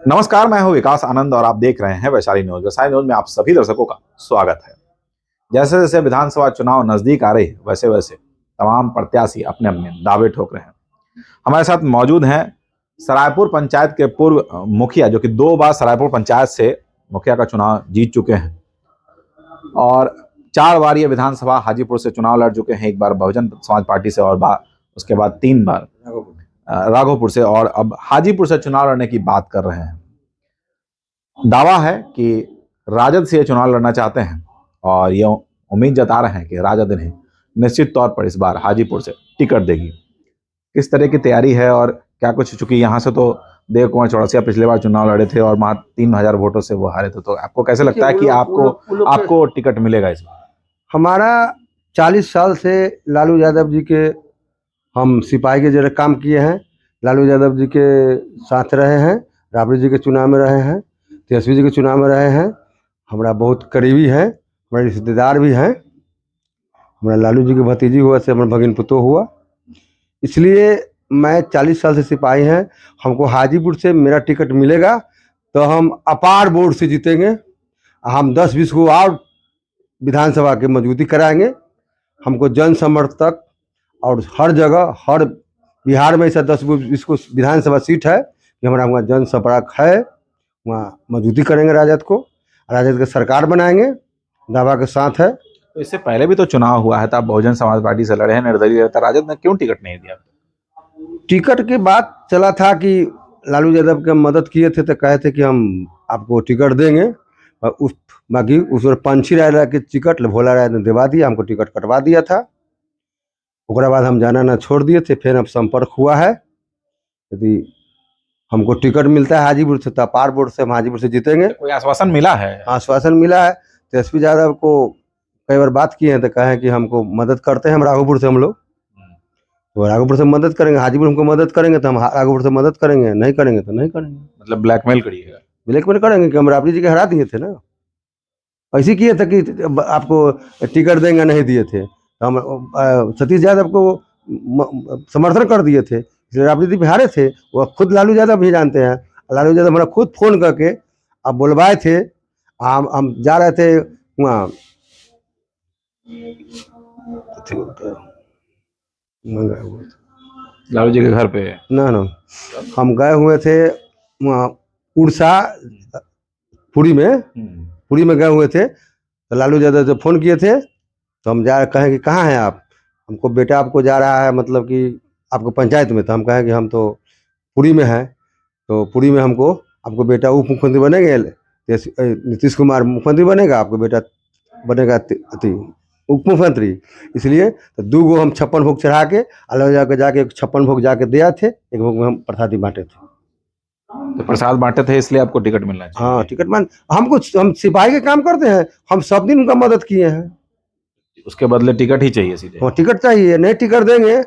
नमस्कार, मैं हूं विकास आनंद और आप देख रहे हैं वैशाली न्यूज। वैशाली न्यूज में आप सभी दर्शकों का स्वागत है। जैसे जैसे विधानसभा चुनाव नजदीक आ रहे हैं वैसे वैसे तमाम प्रत्याशी अपने अपने दावे ठोक रहे हैं। हमारे साथ मौजूद हैं सरायपुर पंचायत के पूर्व मुखिया, जो कि 2 बार सरायपुर पंचायत से मुखिया का चुनाव जीत चुके हैं और 4 बार ये विधानसभा हाजीपुर से चुनाव लड़ चुके हैं। एक बार बहुजन समाज पार्टी से और उसके बाद 3 बार राघोपुर से, और अब हाजीपुर से चुनाव लड़ने की बात कर रहे हैं। दावा है कि राजद से ये चुनाव लड़ना चाहते हैं और ये उम्मीद जता रहे हैं कि राजद इन्हें निश्चित तौर पर इस बार हाजीपुर से टिकट देगी। किस तरह की तैयारी है और क्या कुछ, चूंकि यहाँ से तो देव कुमार चौरसिया पिछले बार चुनाव लड़े थे और वहां 3000 वोटों से वो हारे थे, तो आपको कैसे लगता है कि आपको टिकट मिलेगा इस बार? हमारा 40 साल से लालू यादव जी के हम सिपाही के जगह काम किए हैं। लालू यादव जी के साथ रहे हैं, राबड़ी जी के चुनाव में रहे हैं, तेजस्वी जी के चुनाव में रहे हैं। हमारा बहुत करीबी है, हमारे रिश्तेदार भी हैं। हमारा लालू जी की भतीजी हुआ से हमारा भगिन पुतो हुआ, इसलिए मैं 40 साल से सिपाही हैं। हमको हाजीपुर से मेरा टिकट मिलेगा तो हम अपार वोट से जीतेंगे। हम 10-20 को और विधानसभा के मजबूती कराएंगे। हमको जन समर्थक और हर जगह, हर बिहार में ऐसा 10-20 को विधानसभा सीट है कि हमारा वहाँ जन संपर्क है, वहाँ मजबूती करेंगे राजद को, राजद की सरकार बनाएंगे, दावा के साथ है। तो इससे पहले भी तो चुनाव हुआ है, तो आप बहुजन समाज पार्टी से लड़े हैं, निर्दलीय रहता, राजद ने क्यों टिकट नहीं दिया? टिकट की बात चला था कि लालू यादव के मदद किए थे तो कहे थे कि हम आपको टिकट देंगे, और उस बाकी उस पंछी राय के टिकट भोला राय ने दिवा दिया, हमको टिकट कटवा दिया था। उसके बाद हम जाना ना छोड़ दिए थे। फिर अब संपर्क हुआ है, यदि हमको टिकट मिलता है हाजीपुर से तो अपार वोट से हम हाजीपुर से जीतेंगे। कोई आश्वासन मिला है? आश्वासन मिला है। तेजस्वी यादव को कई बार बात किए हैं तो कहे कि हमको मदद करते हैं हम राघोपुर से, हम लोग तो राघोपुर से मदद करेंगे, हाजीपुर हमको मदद करेंगे तो हम राघोपुर से मदद करेंगे, नहीं करेंगे तो नहीं करेंगे। मतलब ब्लैकमेल करिएगा? ब्लैकमेल करेंगे कि हम राबड़ी जी के हरा दिए थे ना, ऐसे किए थे कि आपको टिकट देंगे, नहीं दिए थे। हम सतीश यादव को समर्थन कर दिए थे, इसलिए राबड़ी जी हारे थे। वो खुद लालू यादव भी जानते हैं। लालू यादव हमारा खुद फोन करके अब बुलवाए थे। हम जा रहे थे वहाँ लालू जी के घर पे ना हम गए हुए थे वहाँ उड़ीसा पुरी में गए हुए थे। तो लालू यादव जब फ़ोन किए थे तो हम जा कहें कि कहाँ हैं आप, हमको बेटा आपको जा रहा है, मतलब कि आपको पंचायत में। तो हम कहें कि हम तो पुरी में हैं, तो पुरी में हमको आपको बेटा उप मुख्यमंत्री बनेंगे, नीतीश कुमार मुख्यमंत्री बनेगा, आपको बेटा बनेगा उप मुख्यमंत्री। इसलिए तो 2 गो हम 56 भोग चढ़ा के अलग जाके 56 भोग जाके दिया थे, 1 भोग में हम प्रसादी बांटे थे। तो प्रसाद बांटे थे, इसलिए आपको टिकट मिलना चाहिए? हाँ, टिकट मान हम सिपाही के काम करते हैं, हम सब दिन उनका मदद किए हैं। उसके बदले टिकट ही चाहिए सीधे? हाँ, टिकट चाहिए। नहीं टिकट देंगे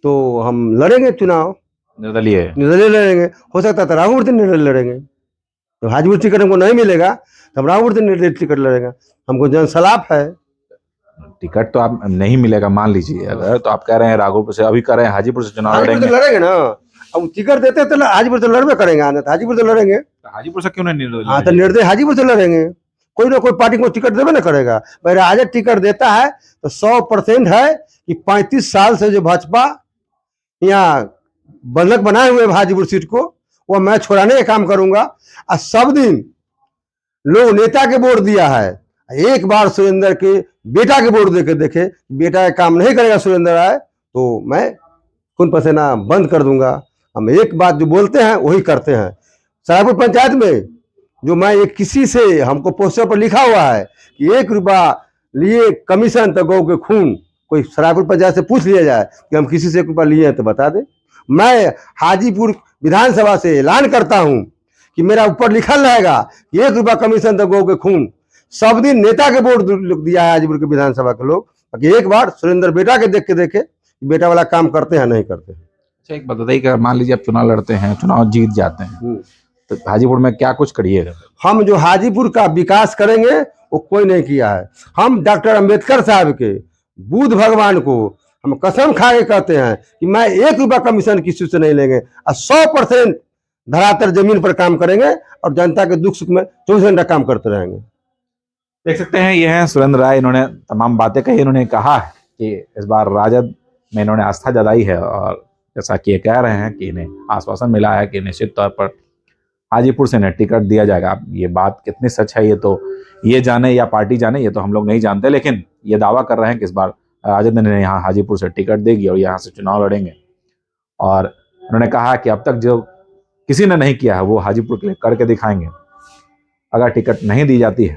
तो हम लड़ेंगे चुनाव, निर्दलीय लड़ेंगे। हो सकता है तो राघोपुर से निर्दलीय लड़ेंगे। तो हाजीपुर टिकट हमको नहीं मिलेगा तो हम राघोपुर से निर्दलीय टिकट लड़ेंगे। हमको जन सलाफ है। टिकट तो आप नहीं मिलेगा मान लीजिए अगर, तो आप कह रहे हैं राघोपुर से, अभी कह रहे हैं हाजीपुर से चुनाव लड़ेंगे ना। अब टिकट देते तो हाजीपुर से लड़बे करेंगे, आना तो हाजीपुर से लड़ेंगे। हाजीपुर से क्यों नहीं निर्दलीय? हाँ, तो निर्दलीय हाजीपुर से लड़ेंगे। कोई ना कोई पार्टी को टिकट देवे ना करेगा। भाई राजद टिकट देता है तो 100% है कि 35 साल से जो भाजपा यहाँ बंधक बनाए हुए हाजीपुर सीट को, वो मैं छुड़ाने का काम करूंगा। और सब दिन लोग नेता के वोट दिया है, एक बार सुरेंद्र के बेटा के वोट देके देखे, बेटा का काम नहीं करेगा सुरेंद्र राय तो मैं खून पसीना बंद कर दूंगा। हम एक बात जो बोलते हैं वही करते हैं। सरायपुर पंचायत में जो मैं एक किसी से हमको पोस्टर पर लिखा हुआ है कि 1 रुपया लिए कमीशन तो गौ के खून, कोई सरायपुर पंचायत से पूछ लिया जाए कि हम किसी से 1 रुपया लिए हैं तो बता दे। मैं हाजीपुर विधानसभा से ऐलान करता हूं कि मेरा ऊपर लिखा रहेगा कि 1 रुपया कमीशन तो गौ के खून। सब दिन नेता के वोट दिया है हाजीपुर के विधानसभा के लोग, ताकि एक बार सुरेंद्र बेटा के देख के देखे बेटा वाला काम करते हैं नहीं करते हैं। अच्छा, एक बताइए कि मान लीजिए आप चुनाव लड़ते हैं, चुनाव जीत जाते हैं, तो हाजीपुर में क्या कुछ करिएगा? हम जो हाजीपुर का विकास करेंगे वो कोई नहीं किया है। हम डॉक्टर अंबेडकर साहब के, बुद्ध भगवान को, हम कसम खा के कहते हैं कि मैं 1 रुपया कमीशन किसी से नहीं लेंगे और 100% धरातल जमीन पर काम करेंगे और जनता के दुख सुख में 24 घंटा काम करते रहेंगे। देख सकते हैं ये हैं सुरेंद्र राय। इन्होंने तमाम बातें कही। इन्होंने कहा है कि इस बार राजद में इन्होंने आस्था जताई है और जैसा कि ये कह रहे हैं कि इन्हें आश्वासन मिला है कि निश्चित तौर पर हाजीपुर से इन्हें टिकट दिया जाएगा। अब ये बात कितनी सच है ये तो ये जाने या पार्टी जाने, ये तो हम लोग नहीं जानते, लेकिन ये दावा कर रहे हैं कि इस बार राजद ने यहाँ हाजीपुर से टिकट देगी और यहाँ से चुनाव लड़ेंगे। और उन्होंने कहा कि अब तक जो किसी ने नहीं किया है वो हाजीपुर के लिए करके दिखाएंगे। अगर टिकट नहीं दी जाती है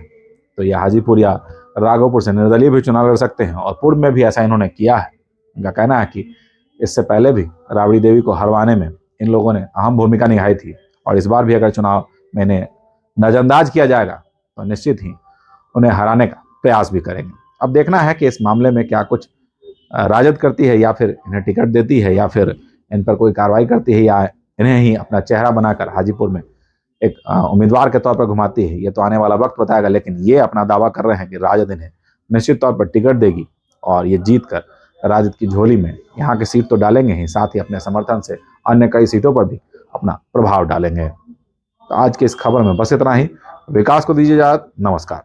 तो यह हाजीपुर या राघोपुर से निर्दलीय भी चुनाव लड़ सकते हैं और पूर्व में भी ऐसा इन्होंने किया है। इनका कहना है कि इससे पहले भी राबड़ी देवी को हरवाने में इन लोगों ने अहम भूमिका निभाई थी और इस बार भी अगर चुनाव में इन्हें नजरअंदाज किया जाएगा तो निश्चित ही उन्हें हराने का प्रयास भी करेंगे। अब देखना है कि इस मामले में क्या कुछ राजद करती है या फिर इन्हें टिकट देती है या फिर इन पर कोई कार्रवाई करती है या इन्हें ही अपना चेहरा बनाकर हाजीपुर में एक उम्मीदवार के तौर पर घुमाती है। ये तो आने वाला वक्त बताएगा, लेकिन ये अपना दावा कर रहे हैं कि राजद इन्हें निश्चित तौर पर टिकट देगी और ये जीत कर राजद की झोली में यहाँ की सीट तो डालेंगे ही, साथ ही अपने समर्थन से अन्य कई सीटों पर भी अपना प्रभाव डालेंगे। तो आज की इस खबर में बस इतना ही। विकास को दीजिए इजाजत। नमस्कार।